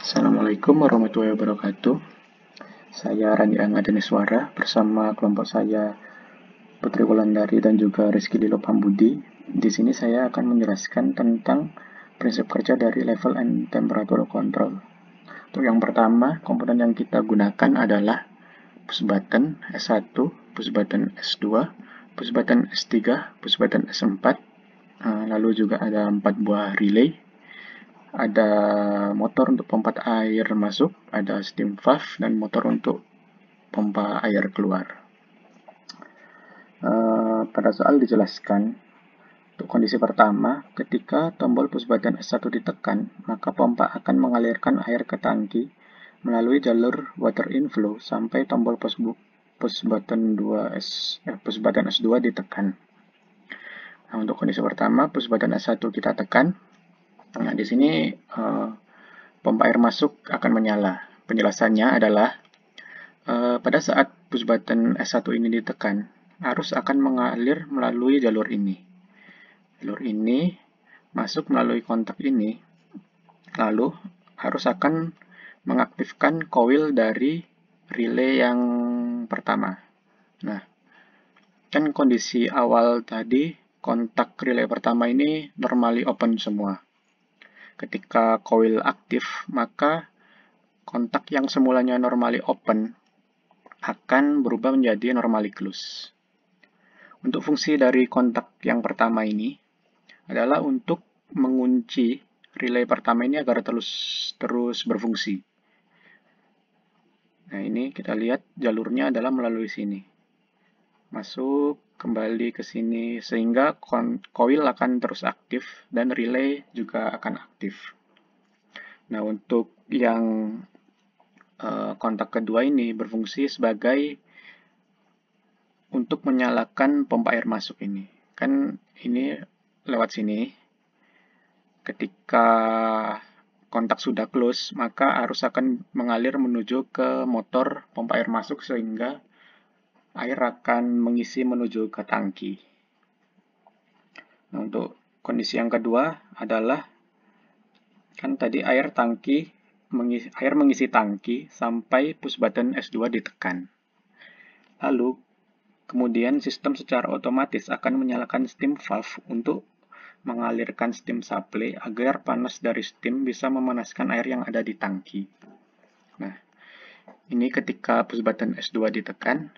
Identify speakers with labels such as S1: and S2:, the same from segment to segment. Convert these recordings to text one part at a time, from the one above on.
S1: Assalamualaikum warahmatullahi wabarakatuh. Saya Randi Anggadeniswara bersama kelompok saya Putri Wulandari dan juga Rizky Dilo Pambudi. Di sini saya akan menjelaskan tentang prinsip kerja dari level and temperature control. Untuk yang pertama, komponen yang kita gunakan adalah push button S1, push button S2, push button S3, push button S4, lalu juga ada 4 buah relay. Ada motor untuk pompa air masuk, ada steam valve, dan motor untuk pompa air keluar. Pada soal dijelaskan, untuk kondisi pertama, ketika tombol push button S1 ditekan, maka pompa akan mengalirkan air ke tangki melalui jalur water inflow sampai tombol push button S2 ditekan. Nah, untuk kondisi pertama, push button S1 kita tekan. Nah, di sini pompa air masuk akan menyala. Penjelasannya adalah pada saat push button S1 ini ditekan, arus akan mengalir melalui jalur ini. Jalur ini masuk melalui kontak ini, lalu arus akan mengaktifkan coil dari relay yang pertama. Nah, kan kondisi awal tadi, kontak relay pertama ini normally open semua. Ketika coil aktif, maka kontak yang semulanya normally open akan berubah menjadi normally close. Untuk fungsi dari kontak yang pertama ini adalah untuk mengunci relay pertama ini agar terus berfungsi. Nah, ini kita lihat jalurnya adalah melalui sini. Masuk, kembali ke sini, sehingga coil akan terus aktif dan relay juga akan aktif. Nah, untuk yang kontak kedua ini berfungsi sebagai untuk menyalakan pompa air masuk ini. Kan ini lewat sini. Ketika kontak sudah close, maka arus akan mengalir menuju ke motor pompa air masuk sehingga air akan mengisi menuju ke tangki. Nah, untuk kondisi yang kedua adalah kan tadi air mengisi tangki sampai push button S2 ditekan. Lalu, kemudian sistem secara otomatis akan menyalakan steam valve untuk mengalirkan steam supply agar panas dari steam bisa memanaskan air yang ada di tangki. Nah, ini ketika push button S2 ditekan,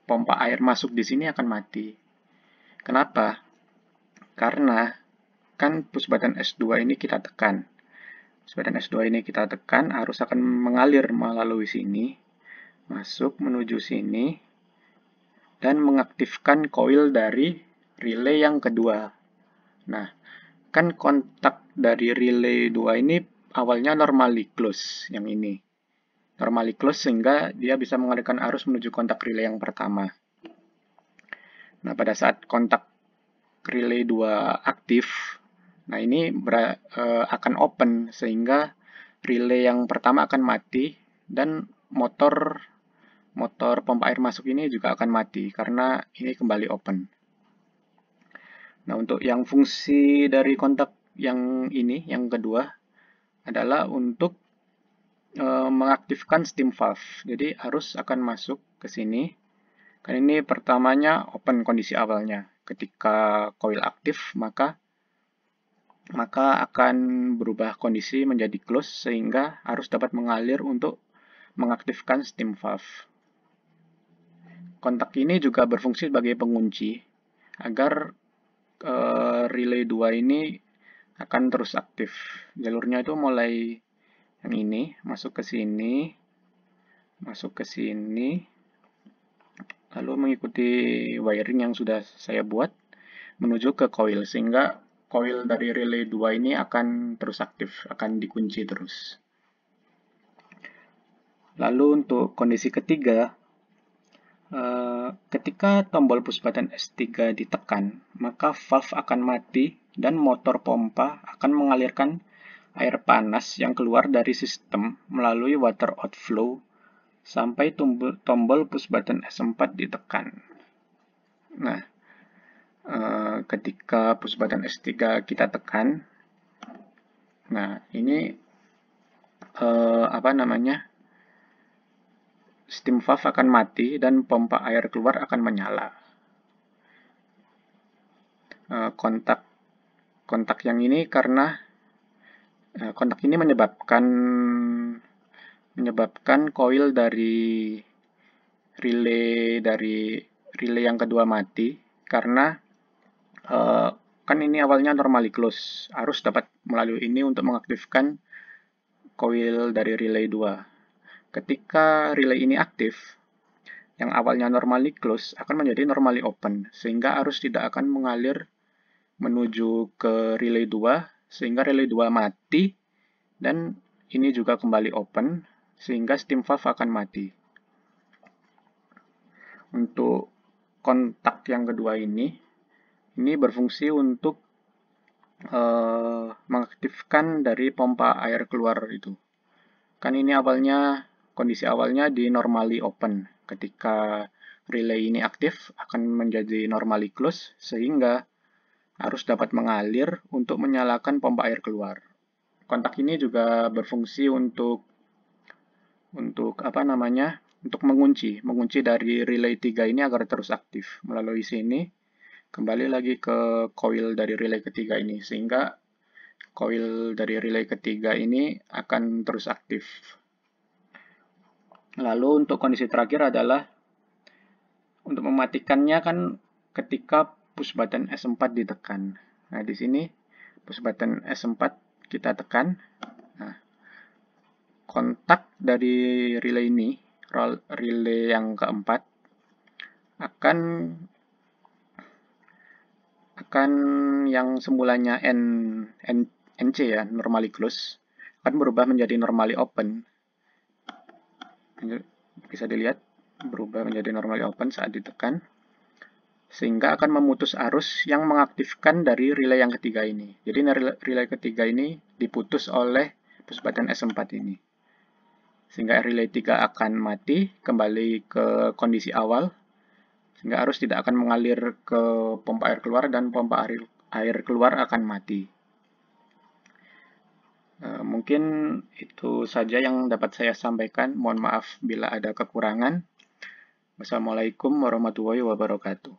S1: pompa air masuk di sini akan mati. Kenapa? Karena kan push button S2 ini kita tekan. Push button S2 ini kita tekan, arus akan mengalir melalui sini, masuk menuju sini, dan mengaktifkan coil dari relay yang kedua. Nah, kan kontak dari relay 2 ini awalnya normally close, yang ini. Normally close sehingga dia bisa mengalirkan arus menuju kontak relay yang pertama. Nah, pada saat kontak relay 2 aktif, nah ini akan open sehingga relay yang pertama akan mati dan motor pompa air masuk ini juga akan mati karena ini kembali open. Nah, untuk yang fungsi dari kontak yang ini, yang kedua, adalah untuk mengaktifkan steam valve. Jadi, arus akan masuk ke sini. Kan ini pertamanya open kondisi awalnya. Ketika coil aktif, maka akan berubah kondisi menjadi close sehingga arus dapat mengalir untuk mengaktifkan steam valve. Kontak ini juga berfungsi sebagai pengunci agar relay 2 ini akan terus aktif. Jalurnya itu mulai yang ini, masuk ke sini, lalu mengikuti wiring yang sudah saya buat menuju ke coil, sehingga coil dari relay 2 ini akan terus aktif, akan dikunci terus. Lalu untuk kondisi ketiga, ketika tombol push button S3 ditekan, maka valve akan mati dan motor pompa akan mengalirkan air panas yang keluar dari sistem melalui water outflow sampai tombol push button S4 ditekan. Nah, ketika push button S3 kita tekan, nah ini steam valve akan mati dan pompa air keluar akan menyala. Kontak yang ini karena kontak ini menyebabkan coil dari relay yang kedua mati karena kan ini awalnya normally close, arus dapat melalui ini untuk mengaktifkan coil dari relay 2. Ketika relay ini aktif, yang awalnya normally close akan menjadi normally open, sehingga arus tidak akan mengalir menuju ke relay 2, sehingga relay 2 mati, dan ini juga kembali open, sehingga steam valve akan mati. Untuk kontak yang kedua ini berfungsi untuk mengaktifkan dari pompa air keluar itu. Kan ini kondisi awalnya di normally open. Ketika relay ini aktif akan menjadi normally close, sehingga arus dapat mengalir untuk menyalakan pompa air keluar. Kontak ini juga berfungsi untuk mengunci dari relay 3 ini agar terus aktif. Melalui sini kembali lagi ke coil dari relay ketiga ini, sehingga coil dari relay ketiga ini akan terus aktif. Lalu untuk kondisi terakhir adalah untuk mematikannya kan ketika push button S4 ditekan. Nah, di sini push button S4 kita tekan. Nah, kontak dari relay ini, relay yang keempat, akan yang semulanya NC ya, normally close, akan berubah menjadi normally open. Bisa dilihat berubah menjadi normally open saat ditekan, sehingga akan memutus arus yang mengaktifkan dari relay yang ketiga ini. Jadi relay ketiga ini diputus oleh push button S4 ini, sehingga relay 3 akan mati, kembali ke kondisi awal, sehingga arus tidak akan mengalir ke pompa air keluar dan pompa air keluar akan mati. Mungkin itu saja yang dapat saya sampaikan. Mohon maaf bila ada kekurangan. Wassalamualaikum warahmatullahi wabarakatuh.